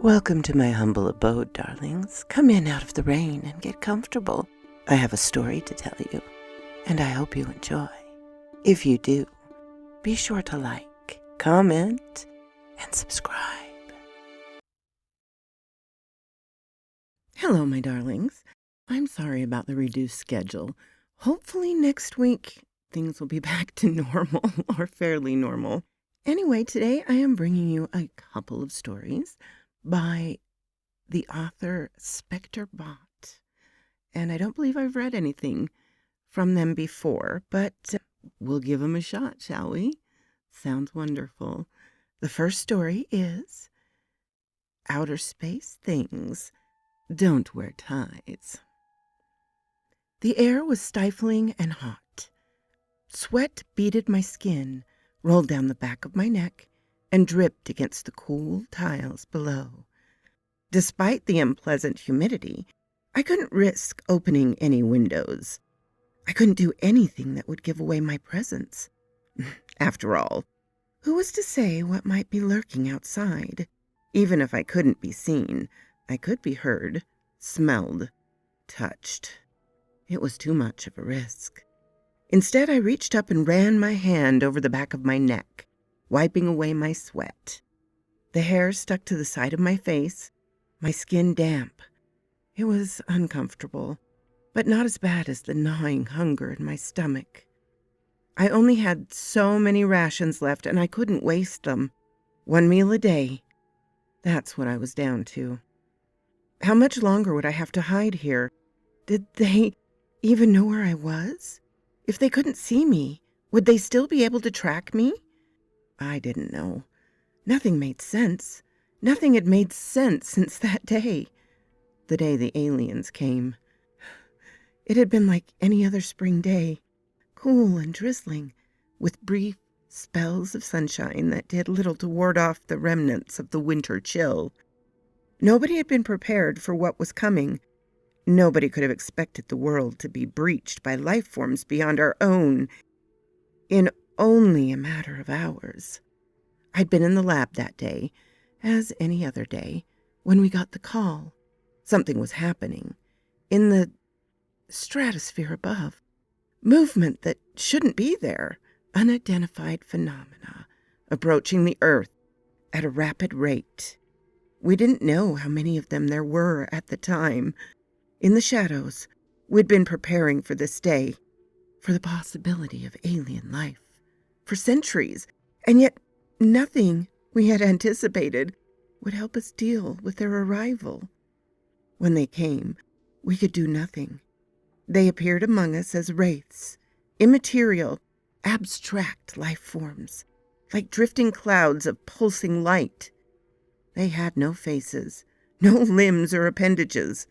Welcome to my humble abode, darlings. Come in out of the rain and get comfortable. I have a story to tell you, and I hope you enjoy. If you do, be sure to like, comment, and subscribe. Hello, my darlings. I'm sorry about the reduced schedule. Hopefully next week things will be back to normal or fairly normal. Anyway, today I am bringing you a couple of stories by the author Spectre Bot. And I don't believe I've read anything from them before, but we'll give them a shot, shall we? Sounds wonderful. The first story is Outer Space Things Don't Wear Ties. The air was stifling and hot. Sweat beaded my skin, rolled down the back of my neck, and dripped against the cool tiles below. Despite the unpleasant humidity, I couldn't risk opening any windows. I couldn't do anything that would give away my presence. After all, who was to say what might be lurking outside? Even if I couldn't be seen, I could be heard, smelled, touched. It was too much of a risk. Instead, I reached up and ran my hand over the back of my neck, wiping away my sweat. The hair stuck to the side of my face, my skin damp. It was uncomfortable, but not as bad as the gnawing hunger in my stomach. I only had so many rations left, and I couldn't waste them. 1 meal a day. That's what I was down to. How much longer would I have to hide here? Did they even know where I was? If they couldn't see me, would they still be able to track me? I didn't know. Nothing made sense. Nothing had made sense since that day. The day the aliens came. It had been like any other spring day, cool and drizzling, with brief spells of sunshine that did little to ward off the remnants of the winter chill. Nobody had been prepared for what was coming. Nobody could have expected the world to be breached by life forms beyond our own in only a matter of hours. I'd been in the lab that day, as any other day, when we got the call. Something was happening in the stratosphere above. Movement that shouldn't be there. Unidentified phenomena approaching the Earth at a rapid rate. We didn't know how many of them there were at the time. In the shadows, we'd been preparing for this day, for the possibility of alien life, for centuries, and yet nothing we had anticipated would help us deal with their arrival. When they came, we could do nothing. They appeared among us as wraiths, immaterial, abstract life forms, like drifting clouds of pulsing light. They had no faces, no limbs or appendages.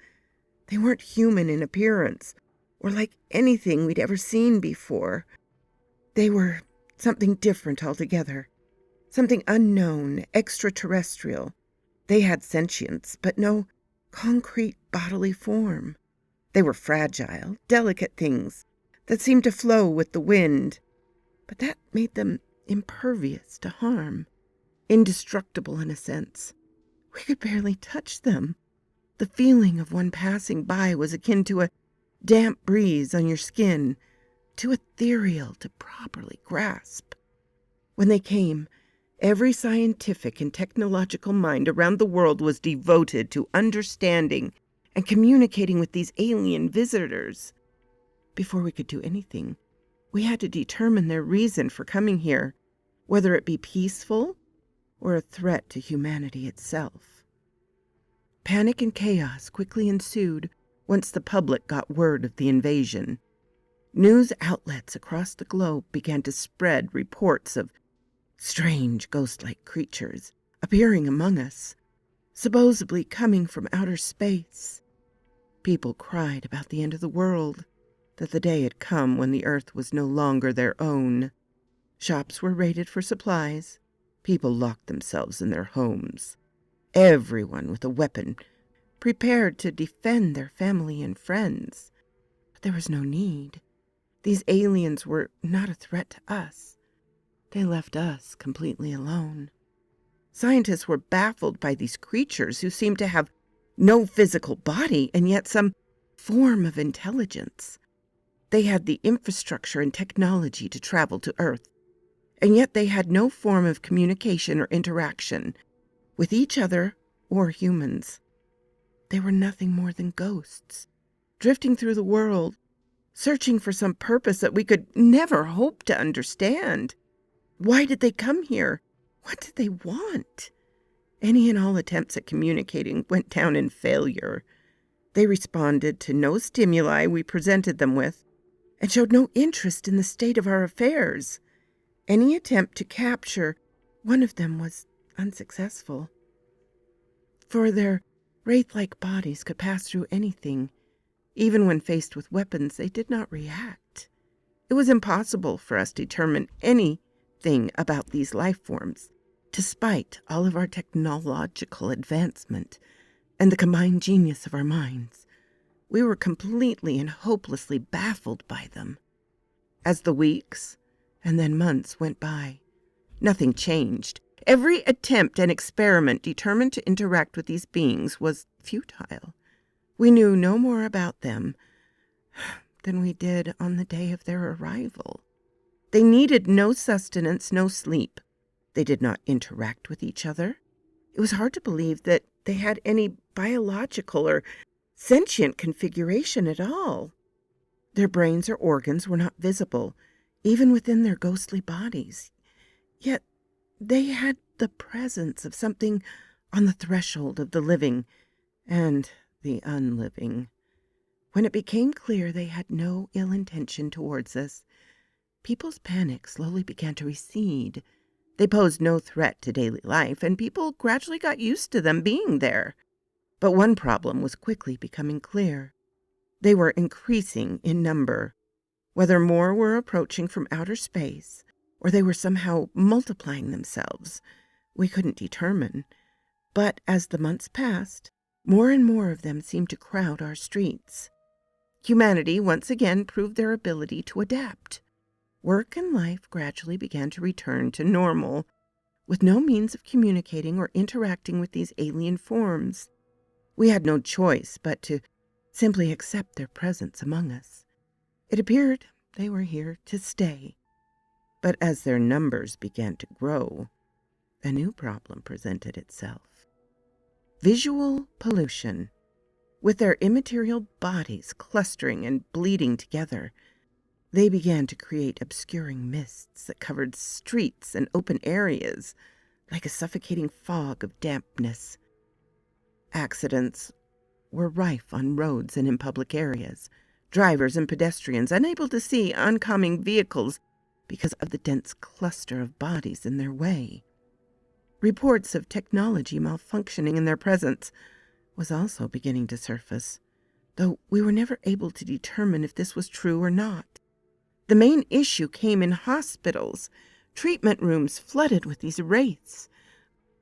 They weren't human in appearance, or like anything we'd ever seen before. They were something different altogether, something unknown, extraterrestrial. They had sentience, but no concrete bodily form. They were fragile, delicate things that seemed to flow with the wind, but that made them impervious to harm, indestructible in a sense. We could barely touch them. The feeling of one passing by was akin to a damp breeze on your skin, too ethereal to properly grasp. When they came, every scientific and technological mind around the world was devoted to understanding and communicating with these alien visitors. Before we could do anything, we had to determine their reason for coming here, whether it be peaceful or a threat to humanity itself. Panic and chaos quickly ensued once the public got word of the invasion. News outlets across the globe began to spread reports of strange ghost-like creatures appearing among us, supposedly coming from outer space. People cried about the end of the world, that the day had come when the Earth was no longer their own. Shops were raided for supplies. People locked themselves in their homes. Everyone with a weapon, prepared to defend their family and friends. But there was no need. These aliens were not a threat to us. They left us completely alone. Scientists were baffled by these creatures who seemed to have no physical body and yet some form of intelligence. They had the infrastructure and technology to travel to Earth, and yet they had no form of communication or interaction with each other or humans. They were nothing more than ghosts, drifting through the world, searching for some purpose that we could never hope to understand. Why did they come here? What did they want? Any and all attempts at communicating went down in failure. They responded to no stimuli we presented them with and showed no interest in the state of our affairs. Any attempt to capture one of them was unsuccessful, for their wraith-like bodies could pass through anything. Even when faced with weapons, they did not react. It was impossible for us to determine anything about these life forms, despite all of our technological advancement and the combined genius of our minds. We were completely and hopelessly baffled by them. As the weeks and then months went by, nothing changed. Every attempt and experiment determined to interact with these beings was futile. We knew no more about them than we did on the day of their arrival. They needed no sustenance, no sleep. They did not interact with each other. It was hard to believe that they had any biological or sentient configuration at all. Their brains or organs were not visible, even within their ghostly bodies. Yet they had the presence of something on the threshold of the living and the unliving. When it became clear they had no ill intention towards us, people's panic slowly began to recede. They posed no threat to daily life, and people gradually got used to them being there. But one problem was quickly becoming clear. They were increasing in number. Whether more were approaching from outer space, or they were somehow multiplying themselves, we couldn't determine. But as the months passed, more and more of them seemed to crowd our streets. Humanity once again proved their ability to adapt. Work and life gradually began to return to normal, with no means of communicating or interacting with these alien forms. We had no choice but to simply accept their presence among us. It appeared they were here to stay. But as their numbers began to grow, a new problem presented itself. Visual pollution. With their immaterial bodies clustering and bleeding together, they began to create obscuring mists that covered streets and open areas like a suffocating fog of dampness. Accidents were rife on roads and in public areas. Drivers and pedestrians unable to see oncoming vehicles because of the dense cluster of bodies in their way. Reports of technology malfunctioning in their presence was also beginning to surface, though we were never able to determine if this was true or not. The main issue came in hospitals, treatment rooms flooded with these wraiths,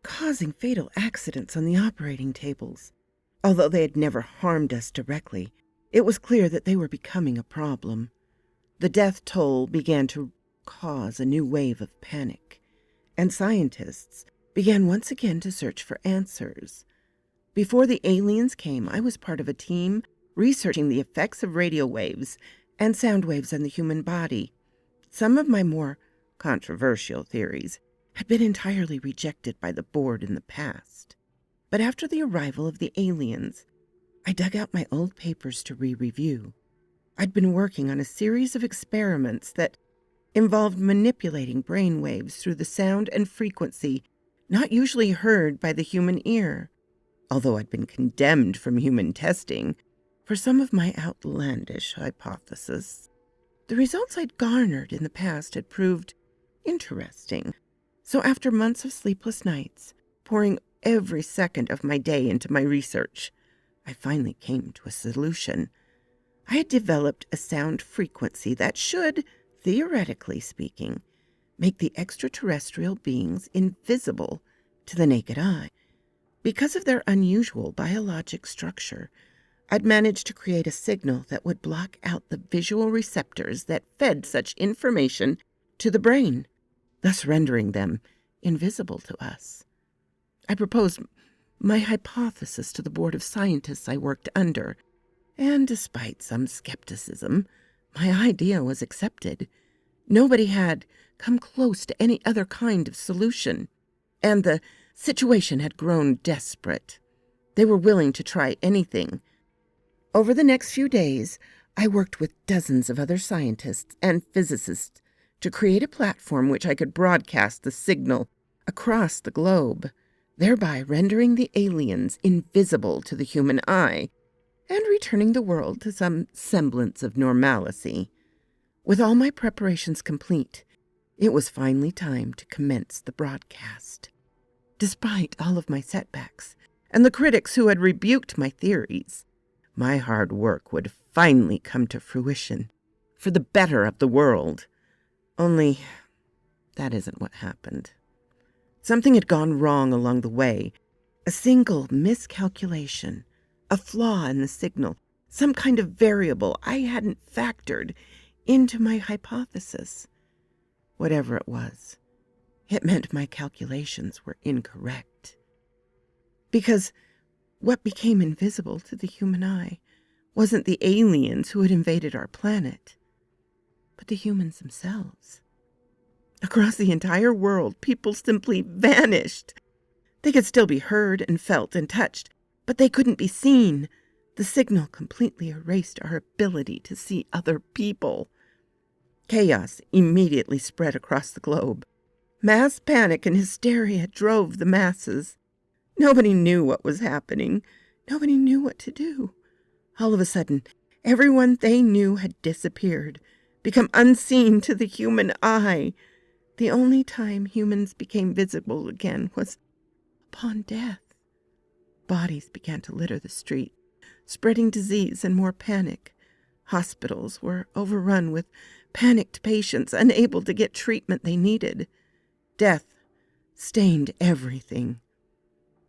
causing fatal accidents on the operating tables. Although they had never harmed us directly, it was clear that they were becoming a problem. The death toll began to cause a new wave of panic, and scientists began once again to search for answers. Before the aliens came, I was part of a team researching the effects of radio waves and sound waves on the human body. Some of my more controversial theories had been entirely rejected by the board in the past. But after the arrival of the aliens, I dug out my old papers to re-review. I'd been working on a series of experiments that involved manipulating brain waves through the sound and frequency not usually heard by the human ear, although I'd been condemned from human testing for some of my outlandish hypotheses. The results I'd garnered in the past had proved interesting, so after months of sleepless nights, pouring every second of my day into my research, I finally came to a solution. I had developed a sound frequency that should, theoretically speaking, make the extraterrestrial beings invisible to the naked eye. Because of their unusual biologic structure, I'd managed to create a signal that would block out the visual receptors that fed such information to the brain, thus rendering them invisible to us. I proposed my hypothesis to the board of scientists I worked under, and despite some skepticism, my idea was accepted. Nobody had come close to any other kind of solution, and the situation had grown desperate. They were willing to try anything. Over the next few days, I worked with dozens of other scientists and physicists to create a platform which I could broadcast the signal across the globe, thereby rendering the aliens invisible to the human eye and returning the world to some semblance of normalcy. With all my preparations complete, it was finally time to commence the broadcast. Despite all of my setbacks and the critics who had rebuked my theories, my hard work would finally come to fruition for the better of the world. Only that isn't what happened. Something had gone wrong along the way. A single miscalculation, a flaw in the signal, some kind of variable I hadn't factored into my hypothesis. Whatever it was, it meant my calculations were incorrect. Because what became invisible to the human eye wasn't the aliens who had invaded our planet, but the humans themselves. Across the entire world, people simply vanished. They could still be heard and felt and touched, but they couldn't be seen. The signal completely erased our ability to see other people. Chaos immediately spread across the globe. Mass panic and hysteria drove the masses. Nobody knew what was happening. Nobody knew what to do. All of a sudden, everyone they knew had disappeared, become unseen to the human eye. The only time humans became visible again was upon death. Bodies began to litter the street, spreading disease and more panic. Hospitals were overrun with panicked patients unable to get treatment they needed. Death stained everything.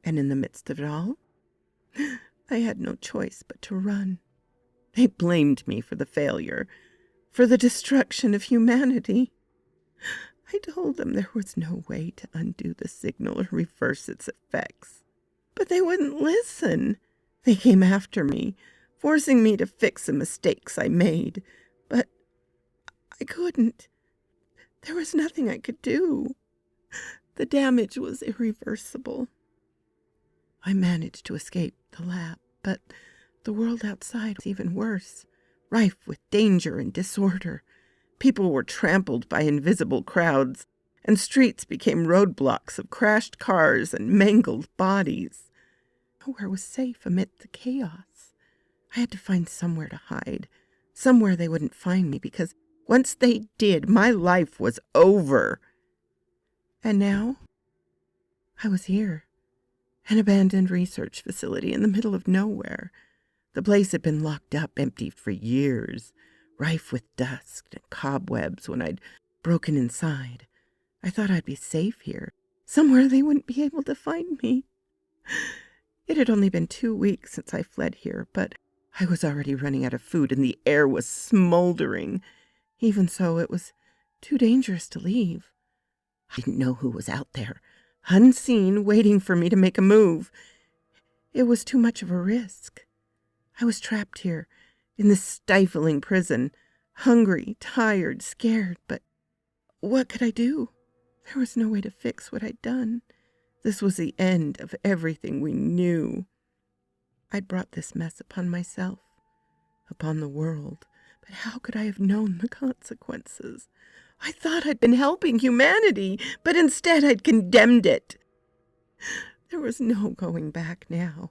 And in the midst of it all, I had no choice but to run. They blamed me for the failure, for the destruction of humanity. I told them there was no way to undo the signal or reverse its effects. But they wouldn't listen. They came after me, forcing me to fix the mistakes I made. But I couldn't. There was nothing I could do. The damage was irreversible. I managed to escape the lab, but the world outside was even worse, rife with danger and disorder. People were trampled by invisible crowds, and streets became roadblocks of crashed cars and mangled bodies. Nowhere was safe amid the chaos. I had to find somewhere to hide, somewhere they wouldn't find me, because once they did, my life was over. And now, I was here, an abandoned research facility in the middle of nowhere. The place had been locked up, empty for years, rife with dust and cobwebs when I'd broken inside. I thought I'd be safe here, somewhere they wouldn't be able to find me. It had only been 2 weeks since I fled here, but I was already running out of food and the air was smoldering. Even so, it was too dangerous to leave. I didn't know who was out there, unseen, waiting for me to make a move. It was too much of a risk. I was trapped here in this stifling prison, hungry, tired, scared, but what could I do? There was no way to fix what I'd done. This was the end of everything we knew. I'd brought this mess upon myself, upon the world, but how could I have known the consequences? I thought I'd been helping humanity, but instead I'd condemned it. There was no going back now.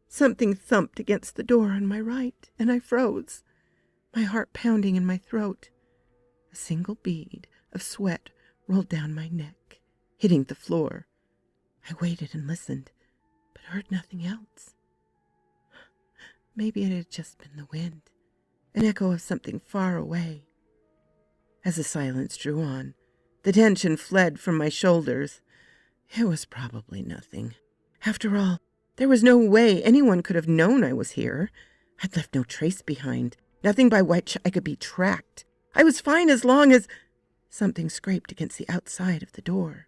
Something thumped against the door on my right, and I froze, my heart pounding in my throat. A single bead of sweat rolled down my neck, hitting the floor. I waited and listened, but heard nothing else. Maybe it had just been the wind, an echo of something far away. As the silence drew on, the tension fled from my shoulders. It was probably nothing. After all, there was no way anyone could have known I was here. I'd left no trace behind, nothing by which I could be tracked. I was fine as long as... Something scraped against the outside of the door.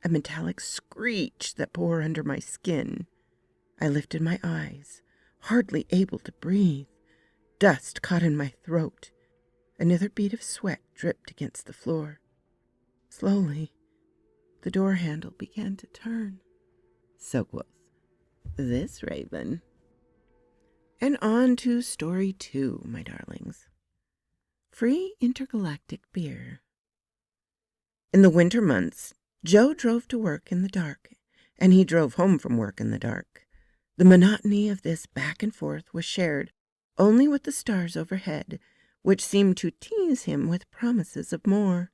a metallic screech that bore under my skin. I lifted my eyes, hardly able to breathe. Dust caught in my throat. Another bead of sweat dripped against the floor. Slowly, the door handle began to turn. So quoth this raven. And on to story 2, my darlings. Free intergalactic beer. In the winter months, Joe drove to work in the dark, and he drove home from work in the dark. The monotony of this back and forth was shared only with the stars overhead, which seemed to tease him with promises of more.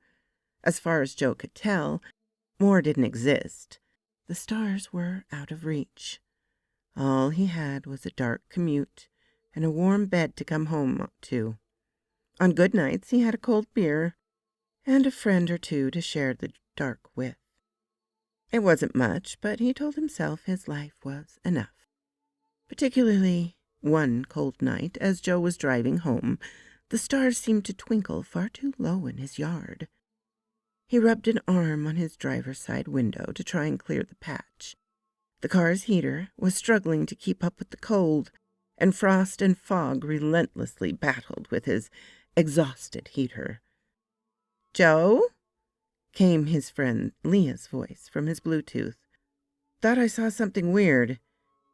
As far as Joe could tell, more didn't exist. The stars were out of reach. All he had was a dark commute and a warm bed to come home to. On good nights he had a cold beer and a friend or two to share the dark with. It wasn't much, but he told himself his life was enough. Particularly one cold night, as Joe was driving home, the stars seemed to twinkle far too low in his yard. He rubbed an arm on his driver's side window to try and clear the patch. The car's heater was struggling to keep up with the cold, and frost and fog relentlessly battled with his exhausted heater. "Joe?" came his friend Leah's voice from his Bluetooth. "Thought I saw something weird."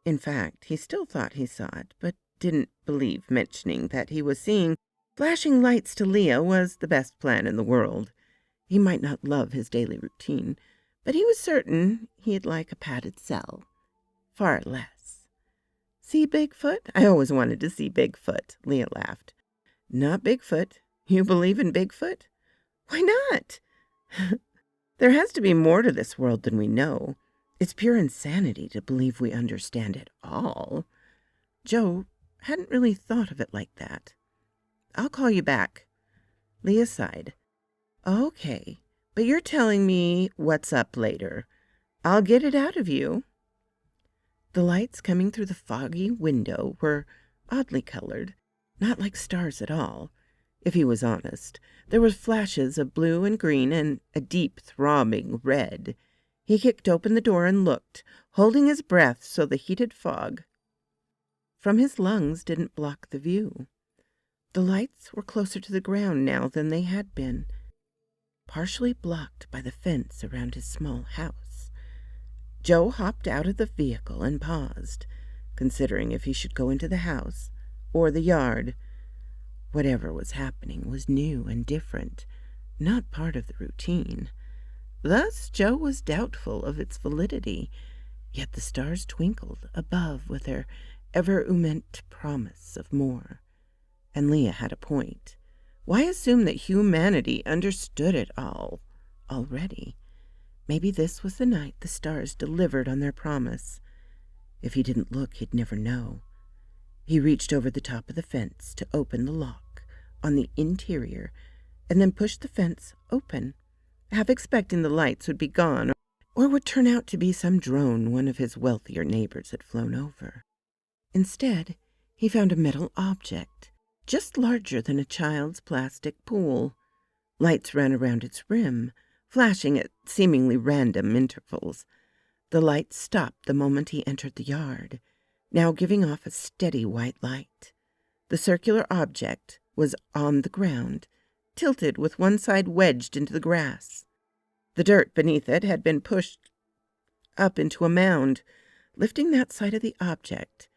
In fact, he still thought he saw it, but didn't believe mentioning that he was seeing flashing lights to Leah was the best plan in the world. He might not love his daily routine, but he was certain he'd like a padded cell. Far less. "See Bigfoot? I always wanted to see Bigfoot," Leah laughed. "Not Bigfoot. You believe in Bigfoot?" "Why not?" "There has to be more to this world than we know. It's pure insanity to believe we understand it all." Joe hadn't really thought of it like that. "I'll call you back." Leah sighed. "Okay, but you're telling me what's up later. I'll get it out of you." The lights coming through the foggy window were oddly colored, not like stars at all. If he was honest, there were flashes of blue and green and a deep throbbing red. He kicked open the door and looked, holding his breath so the heated fog from his lungs didn't block the view. The lights were closer to the ground now than they had been, partially blocked by the fence around his small house. Joe hopped out of the vehicle and paused, considering if he should go into the house or the yard. Whatever was happening was new and different, not part of the routine. Thus Joe was doubtful of its validity, yet the stars twinkled above with their ever-umment promise of more. And Leah had a point. Why assume that humanity understood it all already? Maybe this was the night the stars delivered on their promise. If he didn't look, he'd never know. He reached over the top of the fence to open the lock on the interior and then pushed the fence open, half expecting the lights would be gone or would turn out to be some drone one of his wealthier neighbors had flown over. Instead, he found a metal object, just larger than a child's plastic pool. Lights ran around its rim, flashing at seemingly random intervals. The lights stopped the moment he entered the yard, now giving off a steady white light. The circular object was on the ground, tilted with one side wedged into the grass. The dirt beneath it had been pushed up into a mound, lifting that side of the object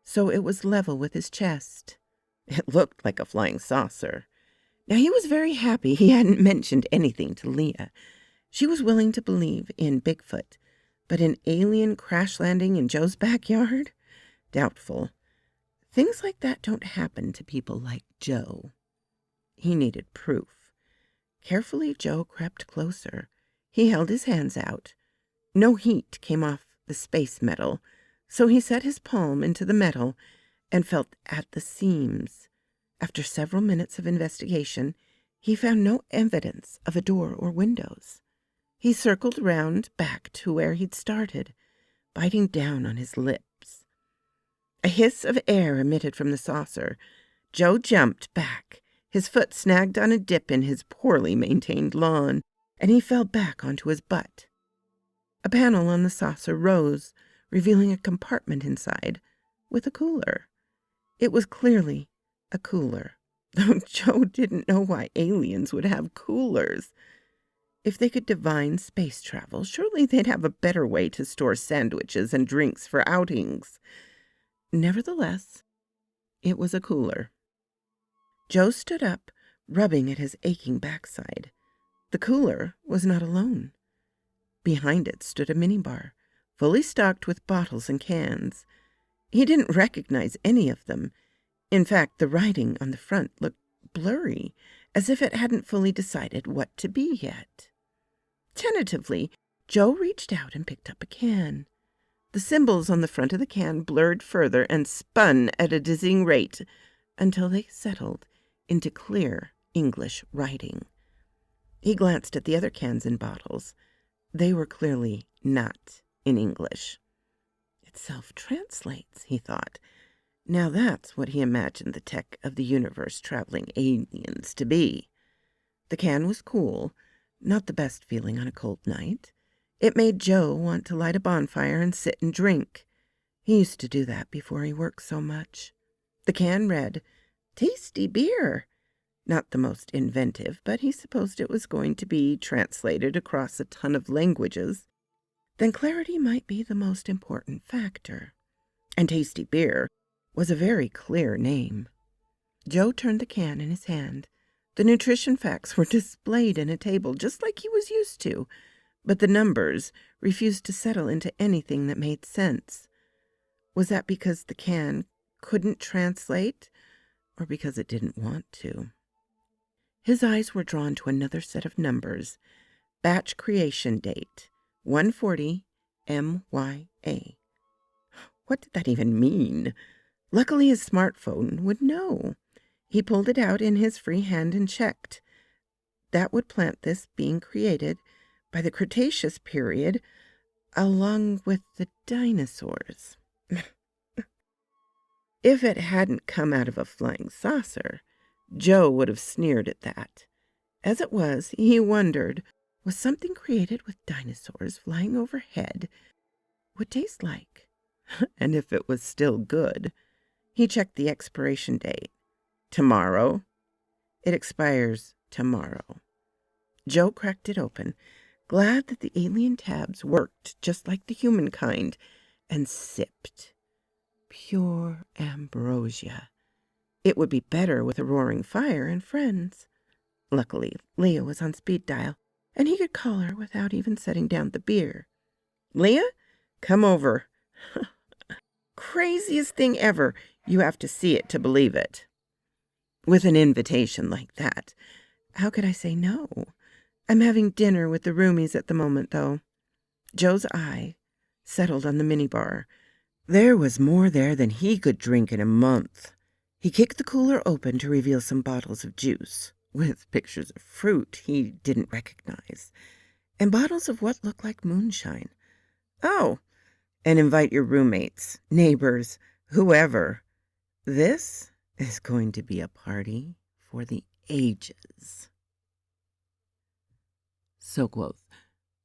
so it was level with his chest. It looked like a flying saucer. Now he was very happy he hadn't mentioned anything to Leah. She was willing to believe in Bigfoot, but an alien crash landing in Joe's backyard? Doubtful. Things like that don't happen to people like Joe. He needed proof. Carefully, Joe crept closer. He held his hands out. No heat came off the space metal, so he set his palm into the metal and felt at the seams. After several minutes of investigation, he found no evidence of a door or windows. He circled round back to where he'd started, biting down on his lips. A hiss of air emitted from the saucer. Joe jumped back. His foot snagged on a dip in his poorly maintained lawn, and he fell back onto his butt. A panel on the saucer rose, revealing a compartment inside with a cooler. It was clearly a cooler, though Joe didn't know why aliens would have coolers. If they could divine space travel, surely they'd have a better way to store sandwiches and drinks for outings. Nevertheless, it was a cooler. Joe stood up, rubbing at his aching backside. The cooler was not alone. Behind it stood a minibar, fully stocked with bottles and cans. He didn't recognize any of them. In fact, the writing on the front looked blurry, as if it hadn't fully decided what to be yet. Tentatively, Joe reached out and picked up a can. The symbols on the front of the can blurred further and spun at a dizzying rate until they settled into clear English writing. He glanced at the other cans and bottles. They were clearly not in English. It self-translates, he thought. Now that's what he imagined the tech of the universe traveling aliens to be. The can was cool, not the best feeling on a cold night. It made Joe want to light a bonfire and sit and drink. He used to do that before he worked so much. The can read, "Tasty beer." Not the most inventive, but he supposed it was going to be translated across a ton of languages. Then clarity might be the most important factor. And Tasty Beer was a very clear name. Joe turned the can in his hand. The nutrition facts were displayed in a table just like he was used to, but the numbers refused to settle into anything that made sense. Was that because the can couldn't translate, or because it didn't want to? His eyes were drawn to another set of numbers. Batch creation date, 140 MYA. What did that even mean? Luckily, his smartphone would know. He pulled it out in his free hand and checked. That would plant this being created by the Cretaceous period, along with the dinosaurs. If it hadn't come out of a flying saucer, Joe would have sneered at that. As it was, he wondered, was something created with dinosaurs flying overhead would taste like? And if it was still good. He checked the expiration date. Tomorrow. It expires tomorrow. Joe cracked it open, glad that the alien tabs worked just like the humankind, and sipped. Pure ambrosia. It would be better with a roaring fire and friends. Luckily, Leah was on speed dial, and he could call her without even setting down the beer. "Leah, come over." Craziest thing ever. You have to see it to believe it. With an invitation like that, how could I say no? I'm having dinner with the roomies at the moment, though. Joe's eye settled on the minibar. There was more there than he could drink in a month. He kicked the cooler open to reveal some bottles of juice, with pictures of fruit he didn't recognize, and bottles of what looked like moonshine. Oh, and invite your roommates, neighbors, whoever. This is going to be a party for the ages. So quoth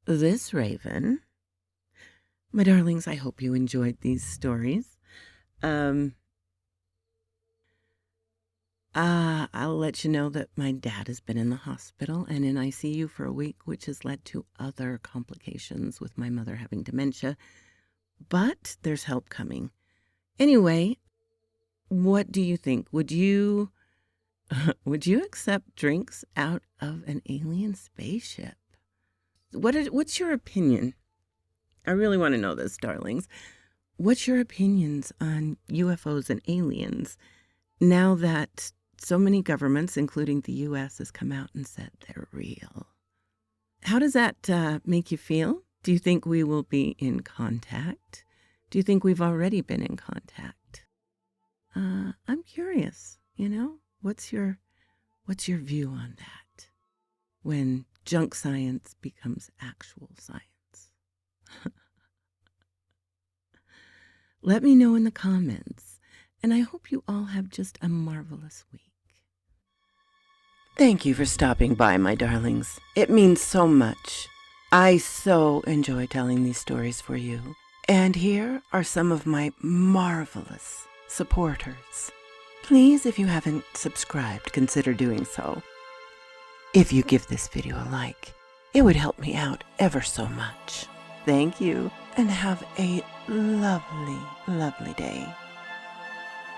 this raven. My darlings, I hope you enjoyed these stories. I'll let you know that my dad has been in the hospital and in ICU for a week, which has led to other complications with my mother having dementia. But there's help coming. Anyway, what do you think? Would you accept drinks out of an alien spaceship? What's your opinion? I really want to know this, darlings. What's your opinions on UFOs and aliens now that so many governments, including the U.S., has come out and said they're real? How does that make you feel? Do you think we will be in contact? Do you think we've already been in contact? I'm curious, what's your view on that when junk science becomes actual science? Let me know in the comments, and I hope you all have just a marvelous week. Thank you for stopping by, my darlings. It means so much. I so enjoy telling these stories for you. And here are some of my marvelous supporters. Please, if you haven't subscribed, consider doing so. If you give this video a like, it would help me out ever so much. Thank you, and have a lovely, lovely day.